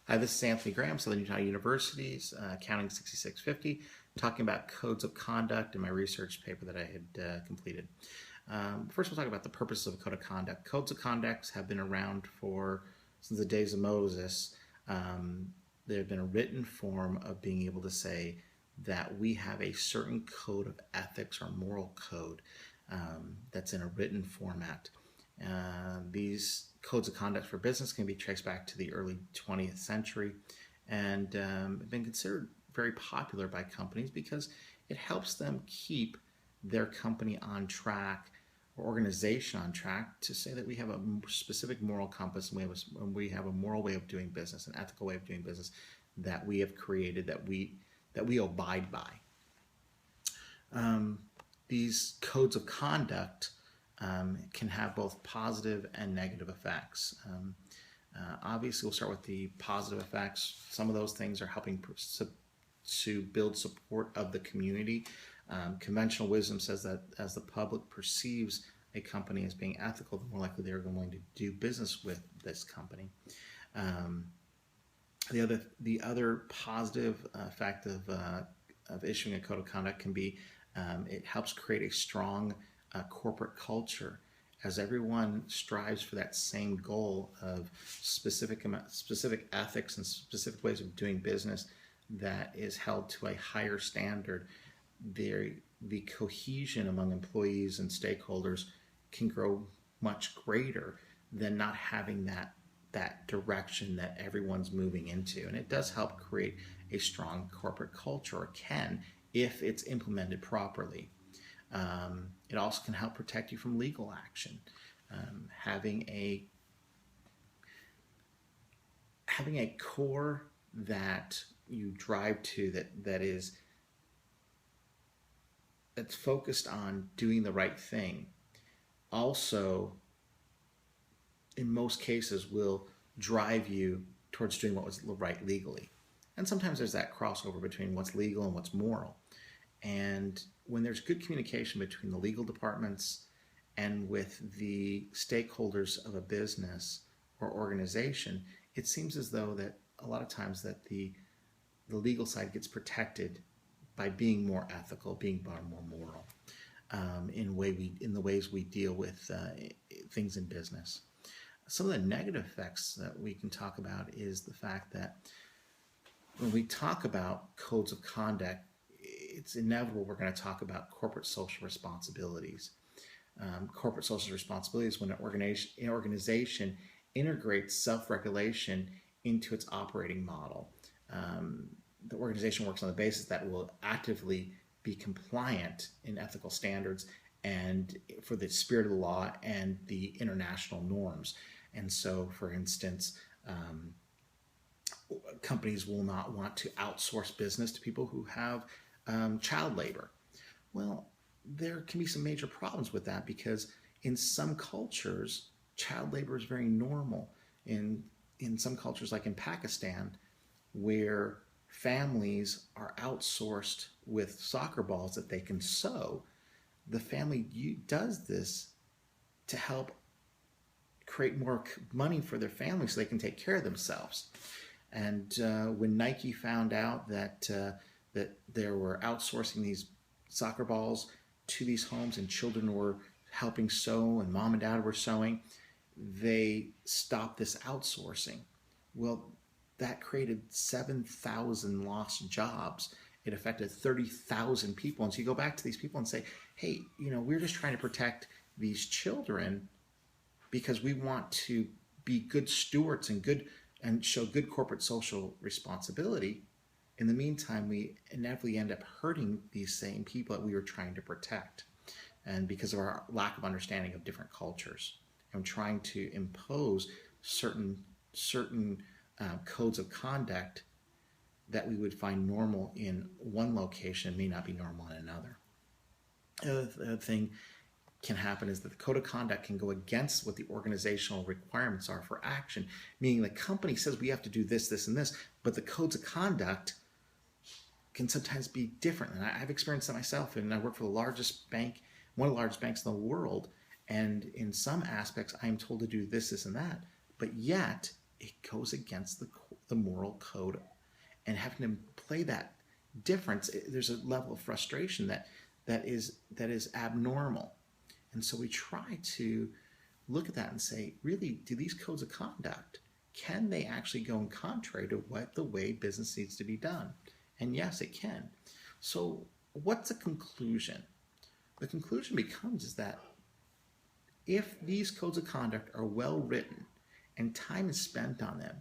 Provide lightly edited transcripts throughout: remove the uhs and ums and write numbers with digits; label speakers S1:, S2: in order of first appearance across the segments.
S1: Hi, this is Anthony Graham, Southern Utah University's Accounting 6650, talking about codes of conduct in my research paper that I had completed. First, we'll talk about the purpose of a code of conduct. Codes of conduct have been around since the days of Moses. They have been a written form of being able to say that we have a certain code of ethics or moral code that's in a written format. These codes of conduct for business can be traced back to the early 20th century and have been considered very popular by companies because it helps them keep their company on track or organization on track to say that we have a specific moral compass and we have a moral way of doing business, an ethical way of doing business that we have created, that we abide by. These codes of conduct can have both positive and negative effects. Obviously, we'll start with the positive effects. Some of those things are helping to build support of the community. Conventional wisdom says that as the public perceives a company as being ethical, the more likely they're going to do business with this company. The other positive effect of issuing a code of conduct can be it helps create a strong corporate culture, as everyone strives for that same goal of specific ethics and specific ways of doing business that is held to a higher standard. The cohesion among employees and stakeholders can grow much greater than not having that direction that everyone's moving into. And it does help create a strong corporate culture, or can, if it's implemented properly. It also can help protect you from legal action. Having a core that you drive to that's focused on doing the right thing, also in most cases will drive you towards doing what was right legally. And sometimes there's that crossover between what's legal and what's moral. And when there's good communication between the legal departments and with the stakeholders of a business or organization, it seems as though that a lot of times that the legal side gets protected by being more ethical, being more moral in the ways we deal with things in business. Some of the negative effects that we can talk about is the fact that when we talk about codes of conduct, it's inevitable we're going to talk about corporate social responsibilities. Corporate social responsibilities when an organization integrates self-regulation into its operating model. The organization works on the basis that will actively be compliant in ethical standards and for the spirit of the law and the international norms. And so, for instance, companies will not want to outsource business to people who have child labor. Well, there can be some major problems with that because in some cultures, child labor is very normal. In some cultures, like in Pakistan, where families are outsourced with soccer balls that they can sew, the family does this to help create more money for their family so they can take care of themselves. And when Nike found out that they were outsourcing these soccer balls to these homes and children were helping sew and mom and dad were sewing, they stopped this outsourcing. Well, that created 7,000 lost jobs. It affected 30,000 people. And so you go back to these people and say, hey, we're just trying to protect these children because we want to be good stewards and show good corporate social responsibility. In the meantime, we inevitably end up hurting these same people that we were trying to protect. And because of our lack of understanding of different cultures and trying to impose certain codes of conduct that we would find normal in one location may not be normal in another. The other thing can happen is that the code of conduct can go against what the organizational requirements are for action, meaning the company says we have to do this, this, and this, but the codes of conduct can sometimes be different. And I've experienced that myself, and I work for the largest bank, one of the largest banks in the world, and in some aspects I am told to do this, this, and that, but yet it goes against the moral code and having to play that difference. There's a level of frustration that is abnormal. And so we try to look at that and say, really, do these codes of conduct, can they actually go in contrary to what the way business needs to be done? And yes, it can. So what's the conclusion? The conclusion becomes is that if these codes of conduct are well written and time is spent on them,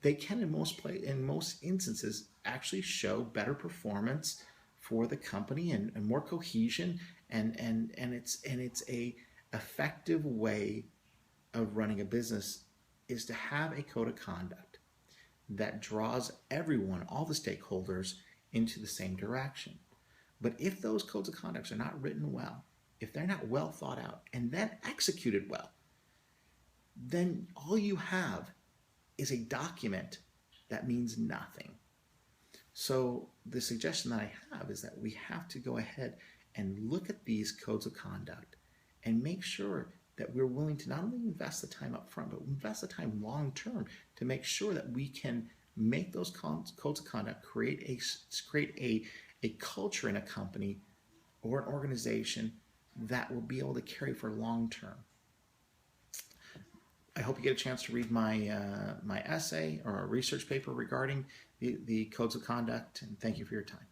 S1: they can in most instances actually show better performance for the company and more cohesion, and it's a effective way of running a business is to have a code of conduct that draws everyone, all the stakeholders, into the same direction. But if those codes of conduct are not written well, if they're not well thought out and then executed well, then all you have is a document that means nothing. So the suggestion that I have is that we have to go ahead and look at these codes of conduct and make sure that we're willing to not only invest the time up front, but invest the time long term to make sure that we can make those codes of conduct, create a culture in a company or an organization that will be able to carry for long term. I hope you get a chance to read my essay or a research paper regarding the codes of conduct, and thank you for your time.